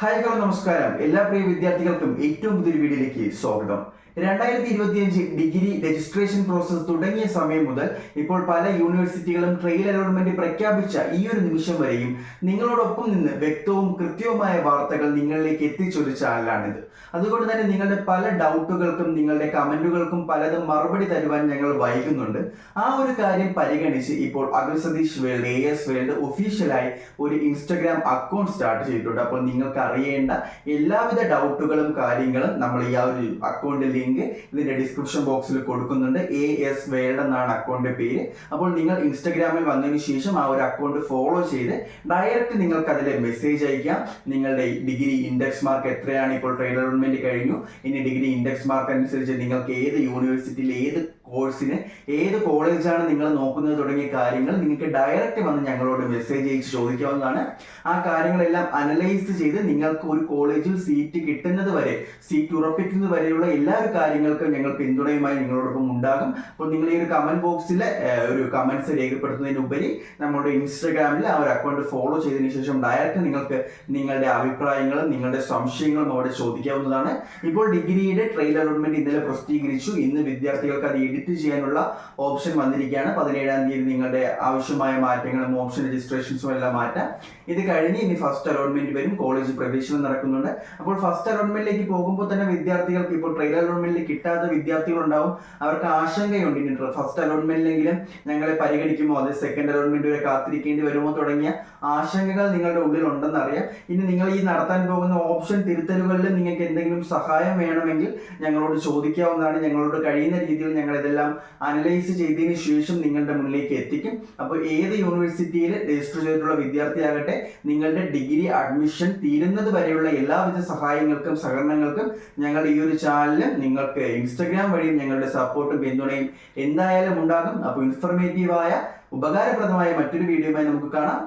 Hi hello നമസ്കാരം. എല്ലാ പ്രിയ വിദ്യാർത്ഥികൾക്കും ഏറ്റവും പുതിയൊരു വീഡിയോയിലേക്ക് സ്വാഗതം. 2025 ഡിഗ്രി രജിസ്ട്രേഷൻ പ്രോസസ് തുടങ്ങിയ സമയം മുതൽ ഇപ്പോൾ പല യൂണിവേഴ്സിറ്റികളും ട്രയൽ അലോട്ട്മെന്റ് പ്രഖ്യാപിച്ച ഈ ഒരു നിമിഷം വരെയും നിങ്ങളോടൊപ്പം നിന്ന് വ്യക്തവും കൃത്യവുമായ വാർത്തകൾ നിങ്ങളിലേക്ക് എത്തിച്ചൊരു ചാനലാണിത്. അതുകൊണ്ട് തന്നെ നിങ്ങളുടെ പല ഡൗട്ടുകൾക്കും നിങ്ങളുടെ കമന്റുകൾക്കും പലതും മറുപടി തരുവാൻ ഞങ്ങൾ വൈകുന്നുണ്ട്. ആ ഒരു കാര്യം പരിഗണിച്ച് ഇപ്പോൾ Akhil Satheesh world AS world ഒഫീഷ്യലായി ഒരു ഇൻസ്റ്റഗ്രാം അക്കൗണ്ട് സ്റ്റാർട്ട് ചെയ്തിട്ടുണ്ട്. അപ്പോൾ നിങ്ങൾക്ക് അറിയേണ്ട എല്ലാവിധ ഡൗട്ടുകളും കാര്യങ്ങളും നമ്മൾ ഈ ആ ഒരു അക്കൗണ്ടിൽ ലിങ്ക് ഇതിന്റെ ഡിസ്ക്രിപ്ഷൻ ബോക്സിൽ കൊടുക്കുന്നുണ്ട്. AS വേൾഡ് എന്നാണ് അക്കൗണ്ടിന്റെ പേര്. അപ്പോൾ നിങ്ങൾ ഇൻസ്റ്റഗ്രാമിൽ വന്നതിന് ശേഷം ആ ഒരു അക്കൗണ്ട് ഫോളോ ചെയ്ത് ഡയറക്റ്റ് നിങ്ങൾക്ക് അതിലെ മെസ്സേജ് അയക്കാം. നിങ്ങളുടെ ഡിഗ്രി ഇൻഡെക്സ് മാർക്ക് എത്രയാണ്, ഇപ്പോൾ ട്രയൽ അലോട്ട്മെന്റ് കഴിഞ്ഞു, ഇനി ഡിഗ്രി ഇൻഡെക്സ് മാർക്ക് അനുസരിച്ച് നിങ്ങൾക്ക് ഏത് യൂണിവേഴ്സിറ്റിയിൽ ഏത് കോഴ്സിന് ഏത് കോളേജാണ് നിങ്ങൾ നോക്കുന്നത് തുടങ്ങിയ കാര്യങ്ങൾ നിങ്ങൾക്ക് ഡയറക്റ്റ് വന്ന് ഞങ്ങളോട് മെസ്സേജ് അയച്ച് ചോദിക്കാവുന്നതാണ്. ആ കാര്യങ്ങളെല്ലാം അനലൈസ് ചെയ്ത് നിങ്ങൾക്ക് ഒരു കോളേജിൽ സീറ്റ് കിട്ടുന്നത് വരെ, സീറ്റ് ഉറപ്പിക്കുന്നത് വരെയുള്ള എല്ലാ കാര്യങ്ങൾക്കും ഞങ്ങൾ പിന്തുണയുമായി നിങ്ങളോടൊപ്പം ഉണ്ടാകും. അപ്പോൾ നിങ്ങൾ ഈ ഒരു കമന്റ് ബോക്സിലെ ഒരു കമന്റ്സ് രേഖപ്പെടുത്തുന്നതിനുപരി നമ്മുടെ ഇൻസ്റ്റാഗ്രാമിൽ ആ ഒരു അക്കൗണ്ട് ഫോളോ ചെയ്തതിനു ശേഷം ഡയറക്റ്റ് നിങ്ങൾക്ക് നിങ്ങളുടെ അഭിപ്രായങ്ങളും നിങ്ങളുടെ സംശയങ്ങളും അവിടെ ചോദിക്കാവുന്നതാണ്. ഇപ്പോൾ ഡിഗ്രിയുടെ ട്രയൽ അലോട്ട്മെന്റ് ഇന്നലെ പ്രസിദ്ധീകരിച്ചു. ഇന്ന് വിദ്യാർത്ഥികൾക്ക് അത് എഡിറ്റ് ചെയ്യാനുള്ള ഓപ്ഷൻ വന്നിരിക്കുകയാണ്. 17-ാം തീയതി നിങ്ങളുടെ ആവശ്യമായ മാറ്റങ്ങളും ഓപ്ഷൻ രജിസ്ട്രേഷൻസും എല്ലാം മാറ്റാം. ഇത് കഴിഞ്ഞ് ഇനി ഫസ്റ്റ് അലോട്ട്മെന്റ് വരും. കോളേജ് പ്രവേശനം നടക്കുന്നുണ്ട്. അപ്പോൾ ഫസ്റ്റ് അലോട്ട്മെന്റിലേക്ക് പോകുമ്പോൾ തന്നെ വിദ്യാർത്ഥികൾക്ക് ഇപ്പോൾ ട്രയൽ അലോട്ട്മെന്റിൽ കിട്ടാത്ത വിദ്യാർത്ഥികളുണ്ടാവും. അവർക്ക് ആശങ്കയുണ്ട്, ഇനി ഫസ്റ്റ് അലോട്ട്മെന്റിലെങ്കിലും ഞങ്ങളെ പരിഗണിക്കുമോ, അത് സെക്കൻഡ് അലോട്ട്മെന്റ് വരെ കാത്തിരിക്കേണ്ടി വരുമോ തുടങ്ങിയ ആശങ്കകൾ നിങ്ങളുടെ ഉള്ളിൽ ഉണ്ടെന്ന് അറിയാം. ഇനി നിങ്ങൾ ഈ നടത്താൻ പോകുന്ന ഓപ്ഷൻ തിരുത്തലുകളിൽ നിങ്ങൾക്ക് എന്തെങ്കിലും സഹായം വേണമെങ്കിൽ ഞങ്ങളോട് ചോദിക്കാവുന്നതാണ്. ഞങ്ങളോട് കഴിയുന്ന രീതിയിൽ ഞങ്ങൾ ഇതെല്ലാം അനലൈസ് ചെയ്തതിന് ശേഷം നിങ്ങളുടെ മുന്നിലേക്ക് എത്തിക്കും. അപ്പോൾ ഏത് യൂണിവേഴ്സിറ്റിയിൽ രജിസ്റ്റർ ചെയ്തിട്ടുള്ള വിദ്യാർത്ഥിയാകട്ടെ, നിങ്ങളുടെ ഡിഗ്രി അഡ്മിഷൻ തീരുന്നത് വരെയുള്ള എല്ലാവിധ സഹായങ്ങൾക്കും സഹകരണങ്ങൾക്കും ഞങ്ങൾ ഈ ഒരു ചാനലിൽ നിങ്ങൾക്ക് ഇൻസ്റ്റഗ്രാം വഴിയും ഞങ്ങളുടെ സപ്പോർട്ടും പിന്തുണയും എന്തായാലും ഉണ്ടാകും. അപ്പോൾ ഇൻഫർമേറ്റീവായ ഉപകാരപ്രദമായ മറ്റൊരു വീഡിയോയുമായി നമുക്ക് കാണാം.